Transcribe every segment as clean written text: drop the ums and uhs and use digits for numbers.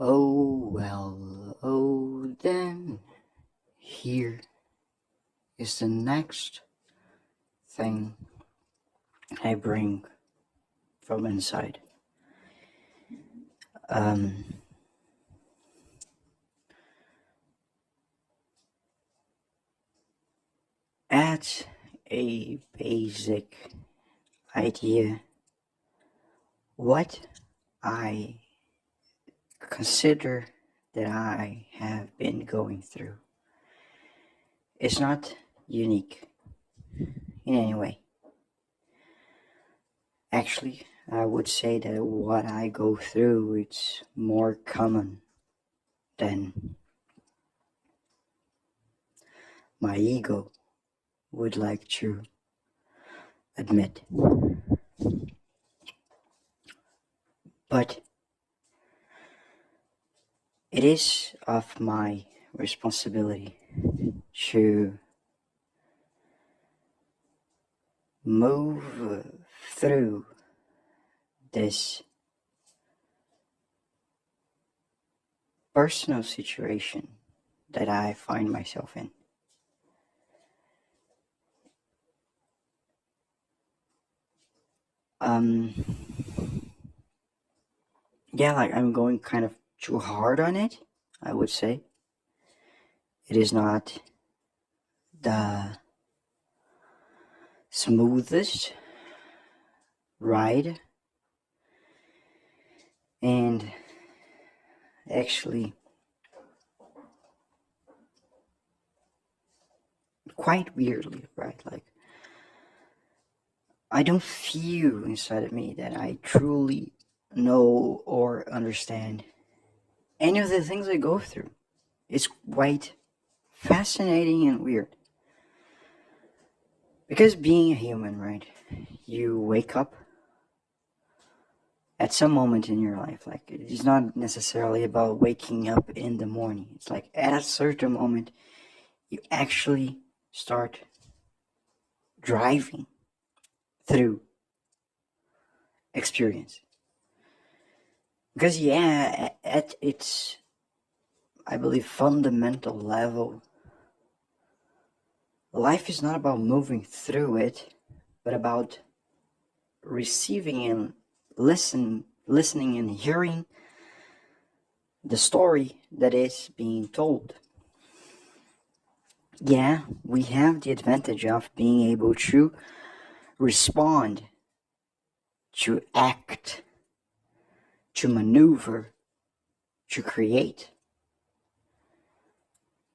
Oh well, oh then, here is the next thing I bring from inside. Um, at a basic idea, what I consider that I have been going through is not unique in any way. Actually, I would say that what I go through it's more common than my ego would like to admit. But it is of my responsibility to move through this personal situation that I find myself in. Um, yeah, like I'm going kind of too hard on it, I would say. It is not the smoothest ride, and actually quite weirdly, right? Like I don't feel inside of me that I truly know or understand any of the things I go through. It's quite fascinating and weird. Because being a human, right? You wake up at some moment in your life. Like, it's not necessarily about waking up in the morning. It's like at a certain moment, you actually start driving through experience. Because, yeah, at its, I believe, fundamental level, life is not about moving through it, but about receiving and listening and hearing the story that is being told. Yeah, we have the advantage of being able to respond, to act, to maneuver, to create.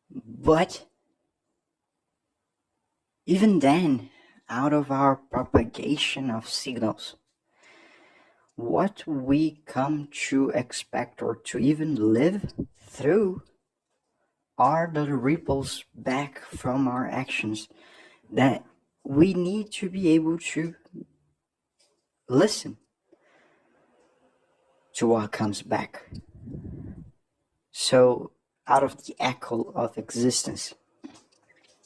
But even then, out of our propagation of signals, what we come to expect or to even live through are the ripples back from our actions that we need to be able to listen to what comes back. So, out of the echo of existence.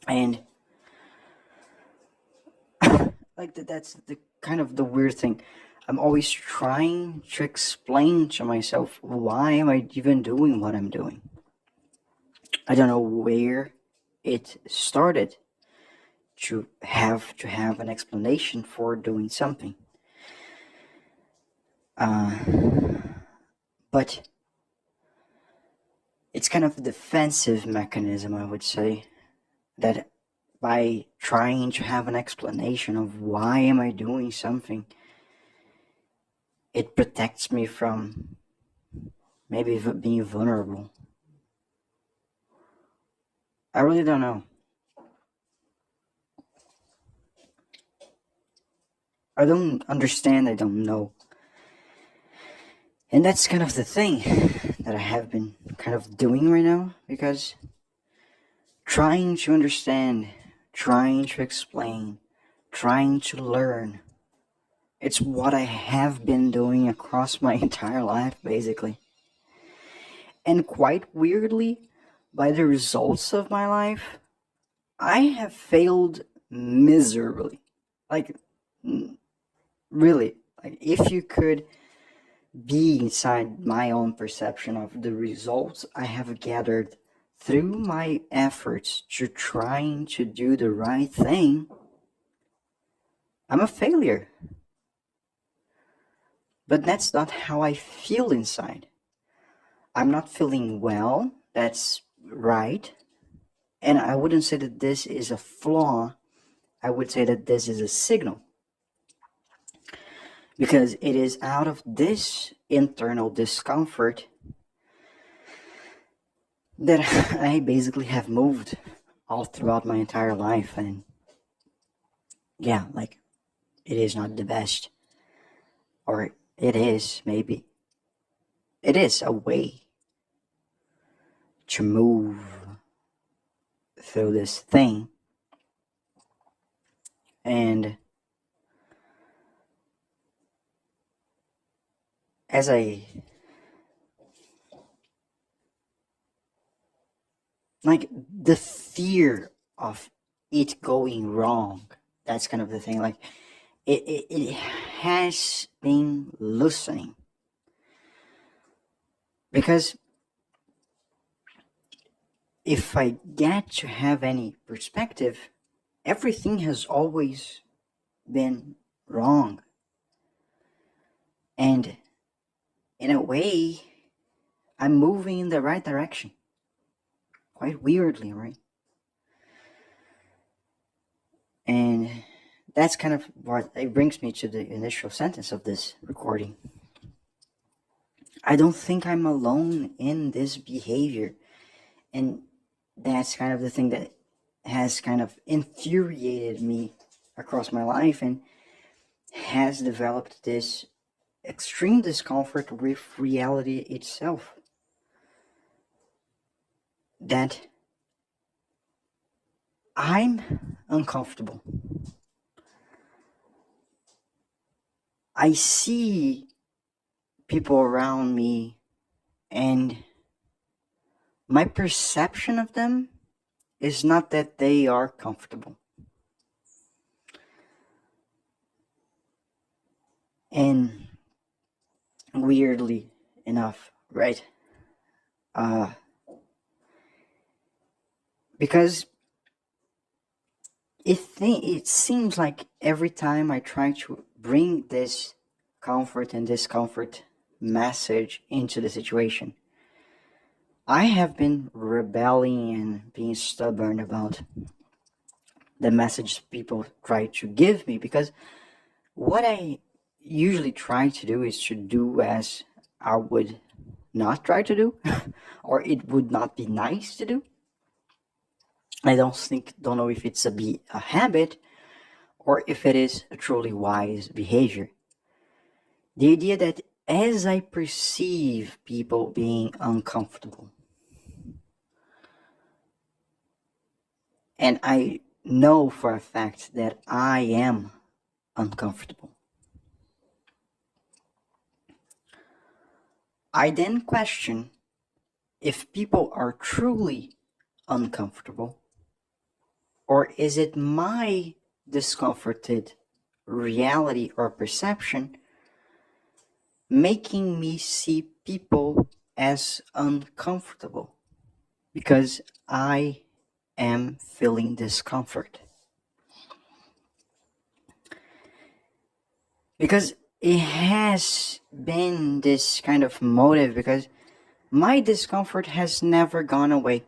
And like that's the kind of the weird thing. I'm always trying to explain to myself why am I even doing what I'm doing. I don't know where it started to have an explanation for doing something. But it's kind of a defensive mechanism, I would say, that by trying to have an explanation of why am I doing something, it protects me from maybe being vulnerable. I really don't know. I don't understand, I don't know. And that's kind of the thing that I have been kind of doing right now, because trying to understand, trying to explain, trying to learn, it's what I have been doing across my entire life, basically. And quite weirdly, by the results of my life, I have failed miserably. Like, really. Like, if you could be inside my own perception of the results I have gathered through my efforts to trying to do the right thing, I'm a failure. But that's not how I feel inside. I'm not feeling well, that's right. And I wouldn't say that this is a flaw, I would say that this is a signal. Because it is out of this internal discomfort that I basically have moved all throughout my entire life. And yeah, like, it is not the best. Or it is, maybe. It is a way to move through this thing. And as I like the fear of it going wrong, that's kind of the thing. Like it has been loosening. Because if I get to have any perspective, everything has always been wrong. And in a way, I'm moving in the right direction. Quite weirdly, right? And that's kind of what it brings me to the initial sentence of this recording. I don't think I'm alone in this behavior. And that's kind of the thing that has kind of infuriated me across my life and has developed this extreme discomfort with reality itself. That I'm uncomfortable. I see people around me and my perception of them is not that they are comfortable. And weirdly enough, right? Because it seems like every time I try to bring this comfort and discomfort message into the situation, I have been rebelling and being stubborn about the message people try to give me, because what I usually try to do is to do as I would not try to do, or it would not be nice to do. I don't know if it's a habit or if it is a truly wise behavior. The idea that as I perceive people being uncomfortable, and I know for a fact that I am uncomfortable, I then question if people are truly uncomfortable, or is it my discomforted reality or perception making me see people as uncomfortable because I am feeling discomfort. Because it has been this kind of motive, because my discomfort has never gone away.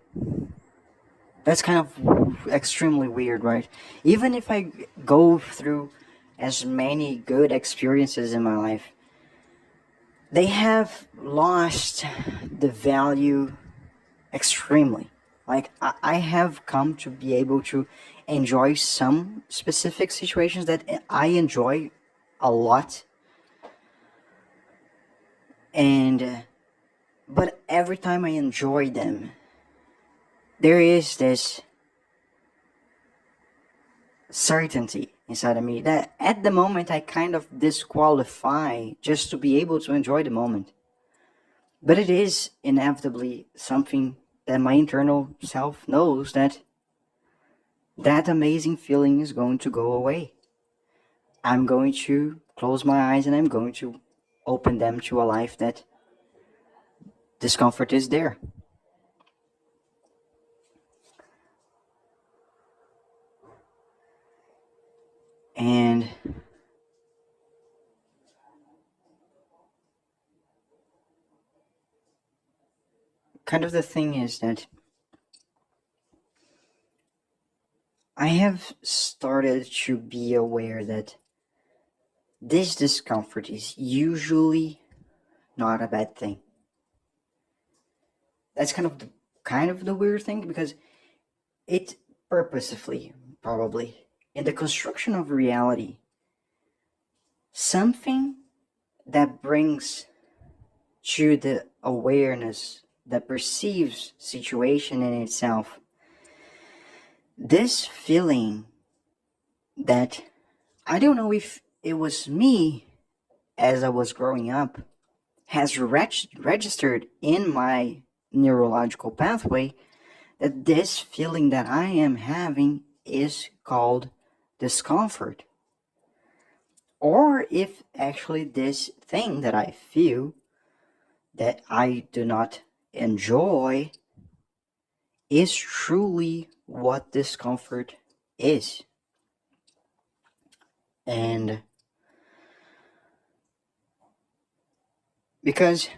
That's kind of extremely weird, right? Even if I go through as many good experiences in my life, they have lost the value extremely. Like, I have come to be able to enjoy some specific situations that I enjoy a lot. And, but every time I enjoy them, there is this certainty inside of me that at the moment I kind of disqualify just to be able to enjoy the moment. But it is inevitably something that my internal self knows that amazing feeling is going to go away. I'm going to close my eyes and I'm going to open them to a life that discomfort is there. And kind of the thing is that I have started to be aware that this discomfort is usually not a bad thing. That's kind of the weird thing, because it purposefully, probably, in the construction of reality, something that brings to the awareness that perceives situation in itself this feeling that, I don't know if it was me as I was growing up, has registered in my neurological pathway, that this feeling that I am having is called discomfort. Or if actually this thing that I feel that I do not enjoy is truly what discomfort is. And because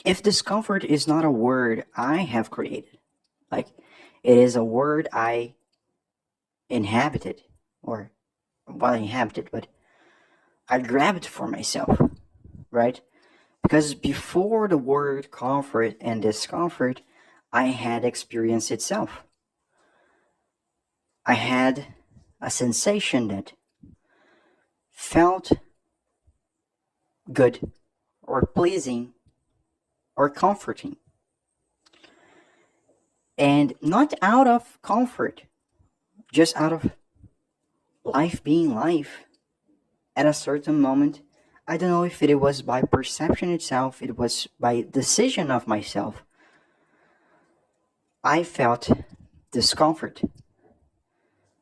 if discomfort is not a word I have created, like it is a word I inhabited, or well, inhabited, but I grabbed for myself, right? Because before the word comfort and discomfort, I had experienced itself. I had a sensation that felt good or pleasing or comforting. And not out of comfort, just out of life being life. At a certain moment, I don't know if it was by perception itself, it was by decision of myself, I felt discomfort.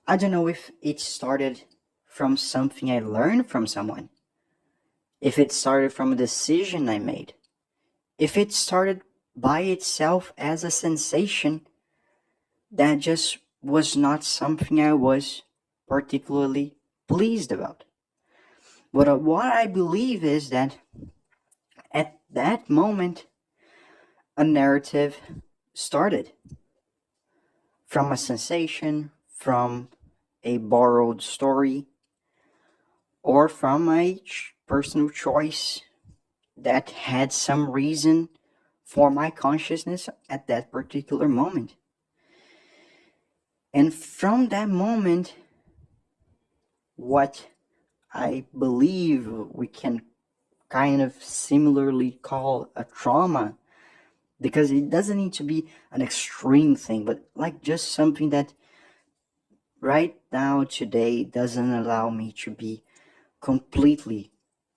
I don't know if it started from something I learned from someone, if it started from a decision I made, if it started by itself as a sensation that just was not something I was particularly pleased about. But what I believe is that at that moment, a narrative started from a sensation, from a borrowed story, or from a personal choice that had some reason for my consciousness at that particular moment. And from that moment, what I believe we can kind of similarly call a trauma, because it doesn't need to be an extreme thing, but like just something that right now today doesn't allow me to be completely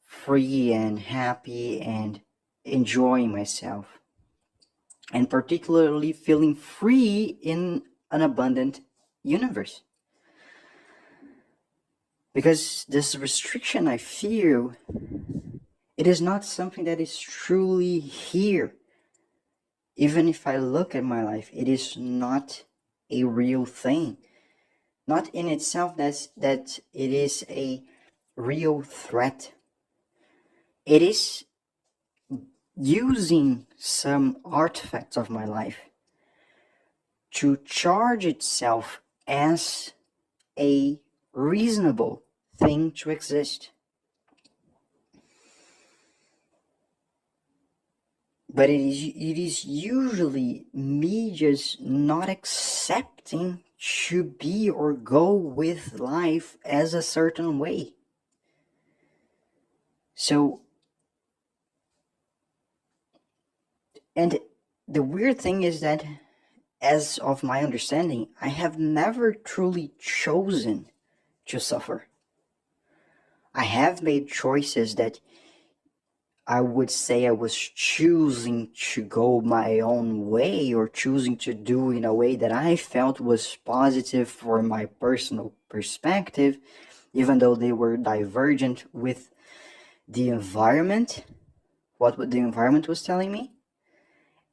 free and happy and enjoying myself, and particularly feeling free in an abundant universe. Because this restriction I feel, it is not something that is truly here. Even if I look at my life, it is not a real thing. Not in itself that it is a real threat. It is using some artifacts of my life to charge itself as a reasonable thing to exist. But it is usually me just not accepting to be or go with life as a certain way. So, and the weird thing is that, as of my understanding, I have never truly chosen to suffer. I have made choices that I would say I was choosing to go my own way, or choosing to do in a way that I felt was positive for my personal perspective, even though they were divergent with the environment, the environment was telling me.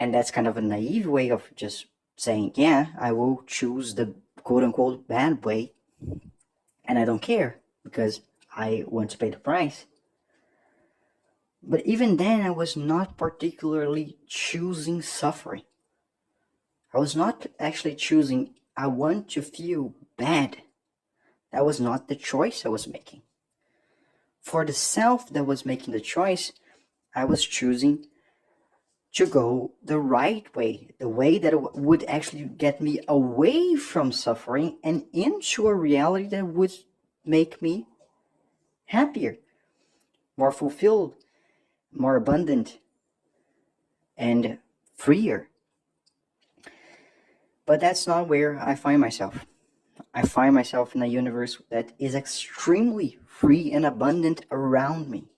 And that's kind of a naive way of just saying, yeah, I will choose the quote unquote bad way, and I don't care because I want to pay the price. But even then, I was not particularly choosing suffering. I was not actually choosing, I want to feel bad. That was not the choice I was making. For the self that was making the choice, I was choosing to go the right way, the way that would actually get me away from suffering and into a reality that would make me happier, more fulfilled, more abundant, and freer. But that's not where I find myself. I find myself in a universe that is extremely free and abundant around me.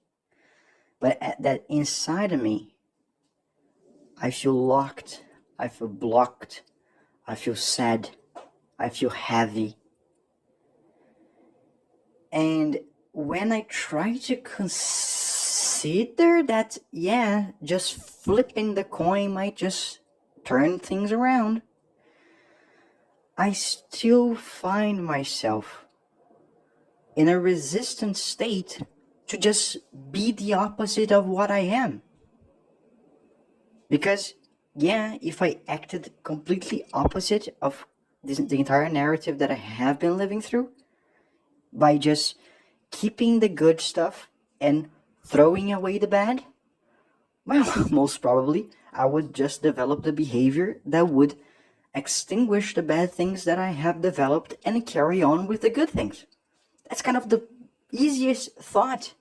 But that inside of me, I feel locked, I feel blocked, I feel sad, I feel heavy. And when I try to consider that, yeah, just flipping the coin might just turn things around, I still find myself in a resistant state to just be the opposite of what I am. Because, yeah, if I acted completely opposite of the entire narrative that I have been living through, by just keeping the good stuff and throwing away the bad, well, most probably I would just develop the behavior that would extinguish the bad things that I have developed and carry on with the good things. That's kind of the easiest thought.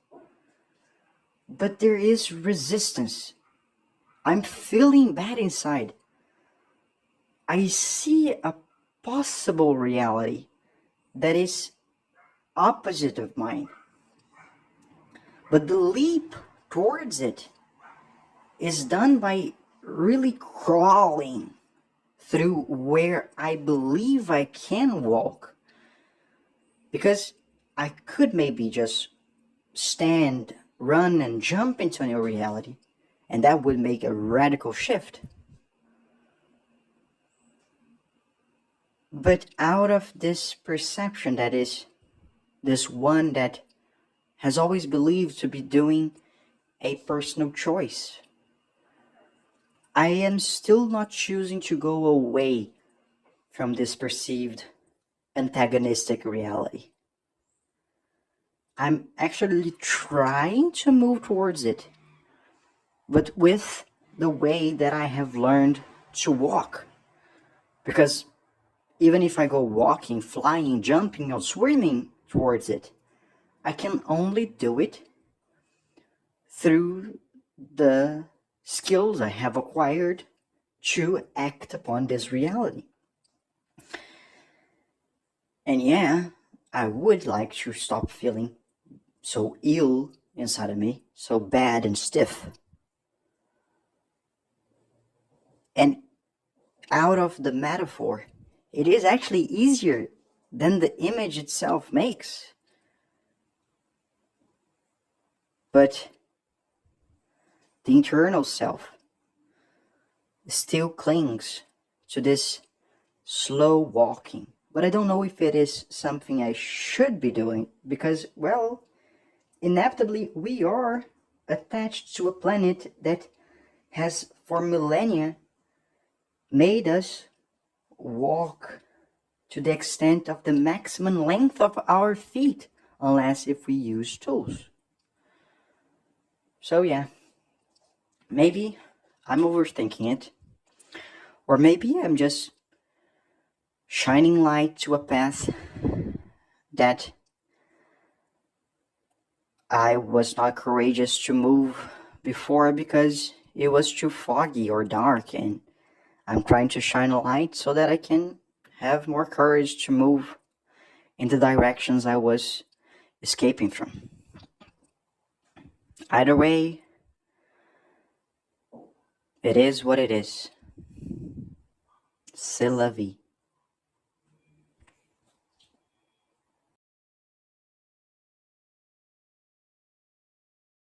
But there is resistance. I'm feeling bad inside. I see a possible reality that is opposite of mine. But the leap towards it is done by really crawling through where I believe I can walk. Because I could maybe just stand, run, and jump into a new reality, and that would make a radical shift. But out of this perception that is this one that has always believed to be doing a personal choice, I am still not choosing to go away from this perceived antagonistic reality. I'm actually trying to move towards it, but with the way that I have learned to walk. Because even if I go walking, flying, jumping, or swimming towards it, I can only do it through the skills I have acquired to act upon this reality. And yeah, I would like to stop feeling so ill inside of me, so bad and stiff. And out of the metaphor, it is actually easier than the image itself makes. But the internal self still clings to this slow walking. But I don't know if it is something I should be doing because, well, inevitably we are attached to a planet that has for millennia made us walk to the extent of the maximum length of our feet, unless if we use tools. So yeah, maybe I'm overthinking it, or maybe I'm just shining light to a path that I was not courageous to move before because it was too foggy or dark, and I'm trying to shine a light so that I can have more courage to move in the directions I was escaping from. Either way, it is what it is. C'est la vie.